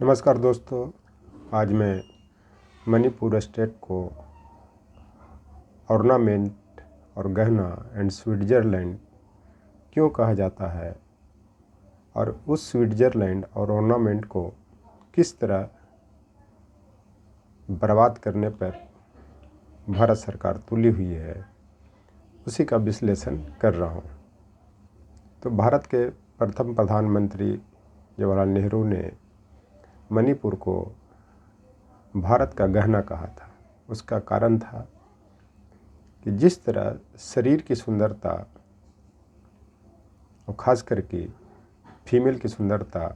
नमस्कार दोस्तों। आज मैं मणिपुर स्टेट को ऑर्नामेंट और गहना एंड स्विट्ज़रलैंड क्यों कहा जाता है और उस स्विट्ज़रलैंड और ऑर्नामेंट को किस तरह बर्बाद करने पर भारत सरकार तुली हुई है, उसी का विश्लेषण कर रहा हूँ। तो भारत के प्रथम प्रधानमंत्री जवाहरलाल नेहरू ने मणिपुर को भारत का गहना कहा था। उसका कारण था कि जिस तरह शरीर की सुंदरता और ख़ास करके फीमेल की सुंदरता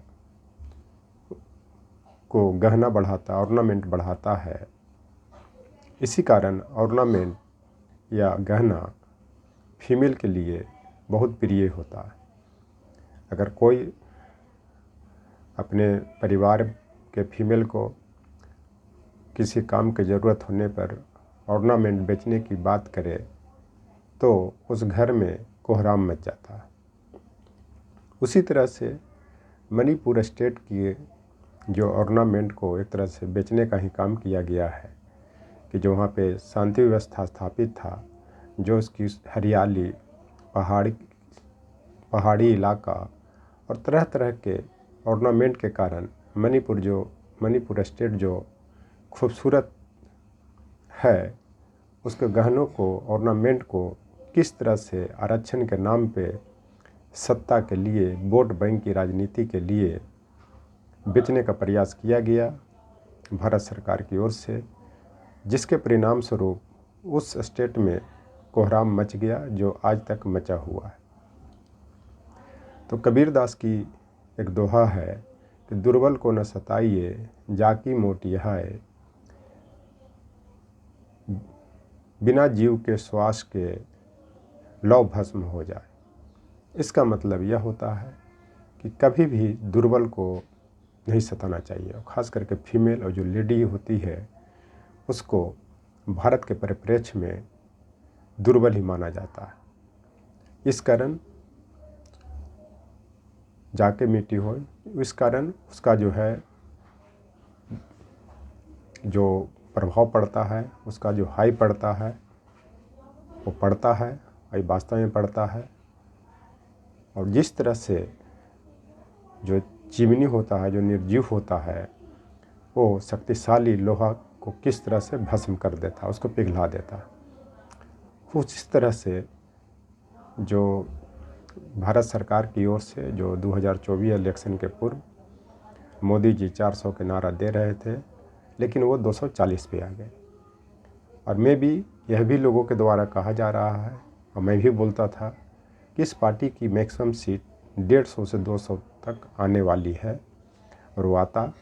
को गहना बढ़ाता, ऑर्नामेंट बढ़ाता है, इसी कारण ऑर्नामेंट या गहना फीमेल के लिए बहुत प्रिय होता है। अगर कोई अपने परिवार के फीमेल को किसी काम की ज़रूरत होने पर ऑर्नामेंट बेचने की बात करे तो उस घर में कोहराम मच जाता है। उसी तरह से मणिपुर स्टेट की जो ऑर्नामेंट को एक तरह से बेचने का ही काम किया गया है कि जो वहाँ पे शांति व्यवस्था स्थापित था, जो उसकी हरियाली, पहाड़ी इलाका और तरह तरह के ऑर्नामेंट के कारण मणिपुर स्टेट जो खूबसूरत है, उसके गहनों को, ऑर्नामेंट को किस तरह से आरक्षण के नाम पे सत्ता के लिए, वोट बैंक की राजनीति के लिए बेचने का प्रयास किया गया भारत सरकार की ओर से, जिसके परिणाम स्वरूप उस स्टेट में कोहराम मच गया जो आज तक मचा हुआ है। तो कबीरदास की एक दोहा है कि दुर्बल को न सताइए, जाकी मोटी है, बिना जीव के श्वास के लौ भस्म हो जाए। इसका मतलब यह होता है कि कभी भी दुर्बल को नहीं सताना चाहिए, और ख़ास करके फीमेल और जो लेडी होती है उसको भारत के परिप्रेक्ष्य में दुर्बल ही माना जाता है। इस कारण जाके मिट्टी हो, इस कारण उसका जो है जो प्रभाव पड़ता है, उसका जो हाई पड़ता है वो पड़ता है, वही वास्तव में पड़ता है। और जिस तरह से जो चिमनी होता है, जो निर्जीव होता है, वो शक्तिशाली लोहा को किस तरह से भस्म कर देता है, उसको पिघला देता है, उस तरह से जो भारत सरकार की ओर से जो 2024 इलेक्शन के पूर्व मोदी जी 400 के नारा दे रहे थे, लेकिन वो 240 पे आ गए। और मैं भी यह भी लोगों के द्वारा कहा जा रहा है, और मैं भी बोलता था कि इस पार्टी की मैक्सिमम सीट 150 से 200 तक आने वाली है, और वो आता।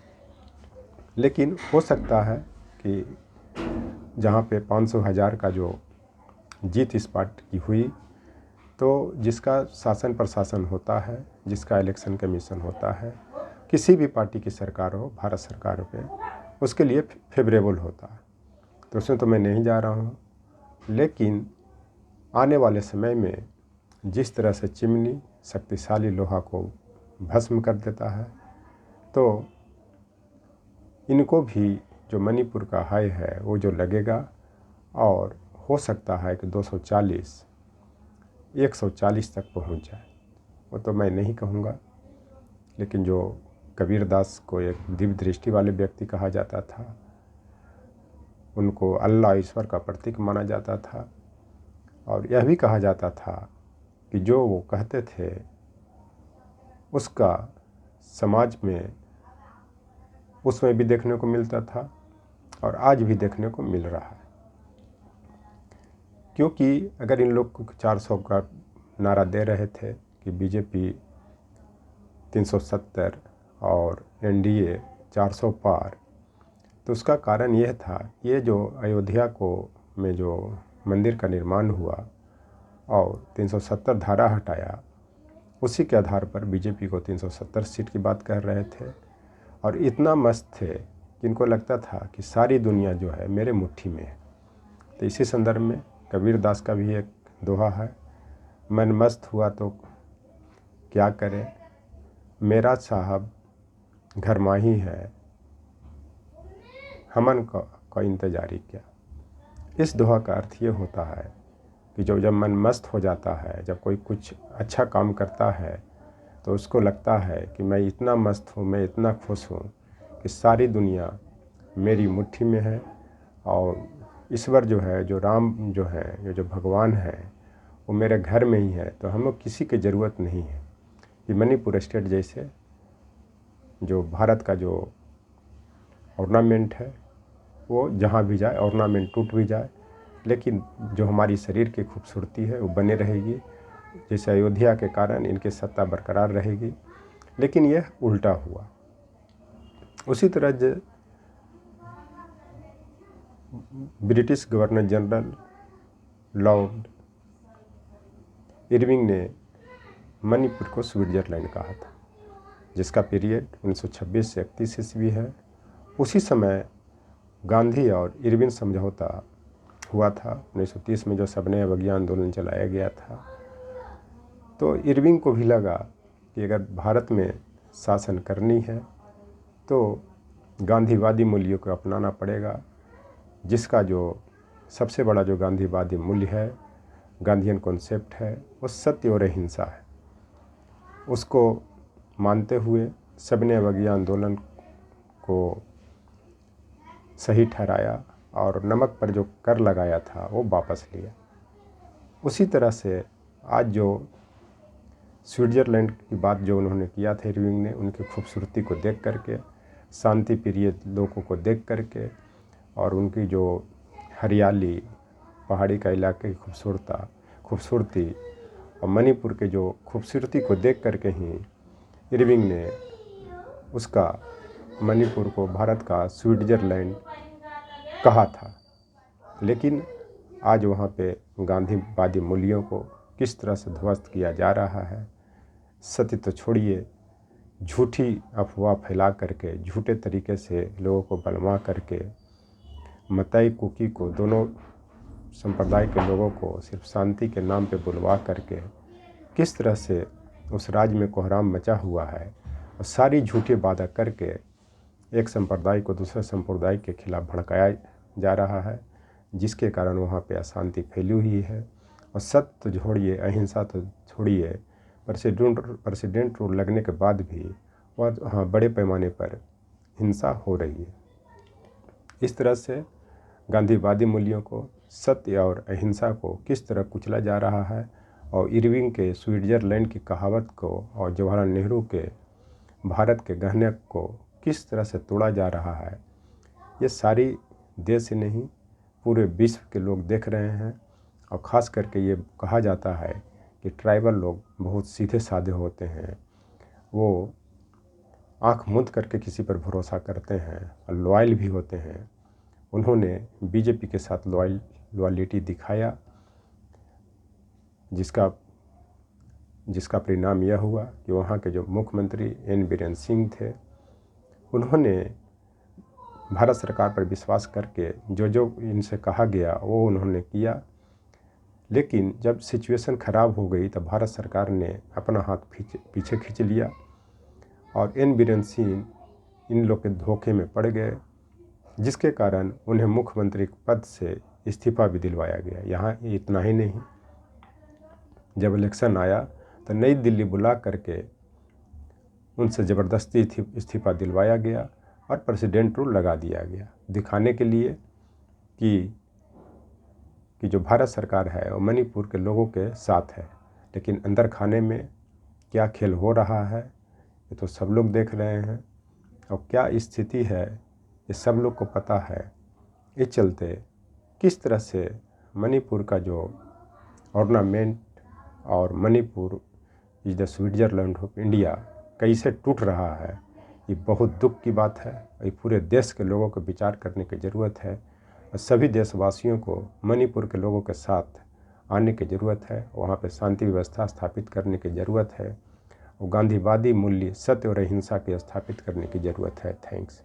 लेकिन हो सकता है कि जहाँ पे 500,000 का जो जीत इस पार्टी की हुई, तो जिसका शासन प्रशासन होता है, जिसका इलेक्शन कमीशन होता है, किसी भी पार्टी की सरकार हो, भारत सरकार पे, उसके लिए फेवरेबल होता है। तो उसमें तो मैं नहीं जा रहा हूँ, लेकिन आने वाले समय में जिस तरह से चिमनी शक्तिशाली लोहा को भस्म कर देता है, तो इनको भी जो मणिपुर का हाई है वो जो लगेगा, और हो सकता है कि 240, 140 तक पहुंच जाए। वो तो मैं नहीं कहूँगा, लेकिन जो कबीरदास को एक दिव्य दृष्टि वाले व्यक्ति कहा जाता था, उनको अल्लाह ईश्वर का प्रतीक माना जाता था, और यह भी कहा जाता था कि जो वो कहते थे उसका समाज में उसमें भी देखने को मिलता था और आज भी देखने को मिल रहा है। क्योंकि अगर इन लोग को 400 का नारा दे रहे थे कि बीजेपी 370 और एनडीए 400 पार, तो उसका कारण यह था, ये जो अयोध्या में जो मंदिर का निर्माण हुआ और 370 धारा हटाया, उसी के आधार पर बीजेपी को 370 सीट की बात कर रहे थे। और इतना मस्त थे कि इनको लगता था कि सारी दुनिया जो है मेरे मुट्ठी में है। तो इसी संदर्भ में कबीरदास का भी एक दोहा है, मन मस्त हुआ तो क्या करे, मेरा साहब घर माही है, हमन का इंतजारी क्या। इस दोहा का अर्थ ये होता है कि जब मन मस्त हो जाता है, जब कोई कुछ अच्छा काम करता है तो उसको लगता है कि मैं इतना मस्त हूँ, मैं इतना खुश हूँ कि सारी दुनिया मेरी मुट्ठी में है और ईश्वर जो है, जो राम जो है, ये जो भगवान है वो मेरे घर में ही है, तो हम लोग किसी की ज़रूरत नहीं है। कि मणिपुर स्टेट जैसे जो भारत का जो ऑर्नामेंट है वो जहाँ भी जाए, ऑर्नामेंट टूट भी जाए लेकिन जो हमारी शरीर की खूबसूरती है वो बने रहेगी। जैसे अयोध्या के कारण इनकी सत्ता बरकरार रहेगी, लेकिन यह उल्टा हुआ। उसी तरह British governor general Lord Irving ने मणिपुर को स्विट्ज़रलैंड कहा था, जिसका पीरियड 1926 से 31 ईस्वी है। उसी समय गांधी और इरविन समझौता हुआ था 1930 में, जो सबने अवज्ञा आंदोलन चलाया गया था। तो इरविंग को भी लगा कि अगर भारत में शासन करनी है तो गांधीवादी मूल्यों को अपनाना पड़ेगा, जिसका जो सबसे बड़ा जो गांधीवादी मूल्य है, गांधीयन कॉन्सेप्ट है, वो सत्य और अहिंसा है। उसको मानते हुए सबने अवज्ञा आंदोलन को सही ठहराया और नमक पर जो कर लगाया था वो वापस लिया। उसी तरह से आज जो स्विट्ज़रलैंड की बात जो उन्होंने किया था इरविंग ने, उनकी खूबसूरती को देख करके, शांति प्रिय लोगों को देख करके और उनकी जो हरियाली, पहाड़ी का इलाके की खूबसूरती और मणिपुर के जो खूबसूरती को देख करके ही इरविंग ने उसका मणिपुर को भारत का स्विट्ज़रलैंड कहा था। लेकिन आज वहाँ पे गांधीवादी मूल्यों को किस तरह से ध्वस्त किया जा रहा है। सत्य तो छोड़िए, झूठी अफवाह फैला करके, झूठे तरीके से लोगों को बलवा करके, मताई कुकी को, दोनों संप्रदाय के लोगों को सिर्फ शांति के नाम पे बुलवा करके किस तरह से उस राज्य में कोहराम मचा हुआ है और सारी झूठी बातें करके एक संप्रदाय को दूसरे संप्रदाय के खिलाफ भड़काया जा रहा है, जिसके कारण वहाँ पे अशांति फैली हुई है। और सत्य तो छोड़िए, अहिंसा तो छोड़िए, प्रेसिडेंट रूल लगने के बाद भी वहाँ बड़े पैमाने पर हिंसा हो रही है। इस तरह से गांधीवादी मूल्यों को, सत्य और अहिंसा को किस तरह कुचला जा रहा है और इरविंग के स्विट्ज़रलैंड की कहावत को और जवाहरलाल नेहरू के भारत के गहने को किस तरह से तोड़ा जा रहा है, ये सारी देश ही नहीं पूरे विश्व के लोग देख रहे हैं। और ख़ास करके ये कहा जाता है कि ट्राइबल लोग बहुत सीधे साधे होते हैं, वो आँख मूंद करके किसी पर भरोसा करते हैं और लॉयल भी होते हैं। उन्होंने बीजेपी के साथ लॉयल्टी दिखाया, जिसका परिणाम यह हुआ कि वहाँ के जो मुख्यमंत्री एन बीरेन सिंह थे, उन्होंने भारत सरकार पर विश्वास करके जो इनसे कहा गया वो उन्होंने किया। लेकिन जब सिचुएशन ख़राब हो गई तब भारत सरकार ने अपना हाथ पीछे खींच लिया और एन बीरेन सिंह इन लोग के धोखे में पड़ गए, जिसके कारण उन्हें मुख्यमंत्री पद से इस्तीफा भी दिलवाया गया। यहाँ इतना ही नहीं, जब इलेक्शन आया तो नई दिल्ली बुला करके उनसे ज़बरदस्ती इस्तीफा दिलवाया गया और प्रेसिडेंट रूल लगा दिया गया, दिखाने के लिए कि जो भारत सरकार है वो मणिपुर के लोगों के साथ है। लेकिन अंदर खाने में क्या खेल हो रहा है ये तो सब लोग देख रहे हैं और क्या स्थिति है ये सब लोग को पता है। इस चलते किस तरह से मणिपुर का जो ऑर्नामेंट और Manipur is the Switzerland of India कैसे टूट रहा है, ये बहुत दुख की बात है। ये पूरे देश के लोगों को विचार करने की ज़रूरत है और सभी देशवासियों को मणिपुर के लोगों के साथ आने की ज़रूरत है, वहाँ पे शांति व्यवस्था स्थापित करने की ज़रूरत है और गांधीवादी मूल्य, सत्य और अहिंसा की स्थापित करने की ज़रूरत है। थैंक्स।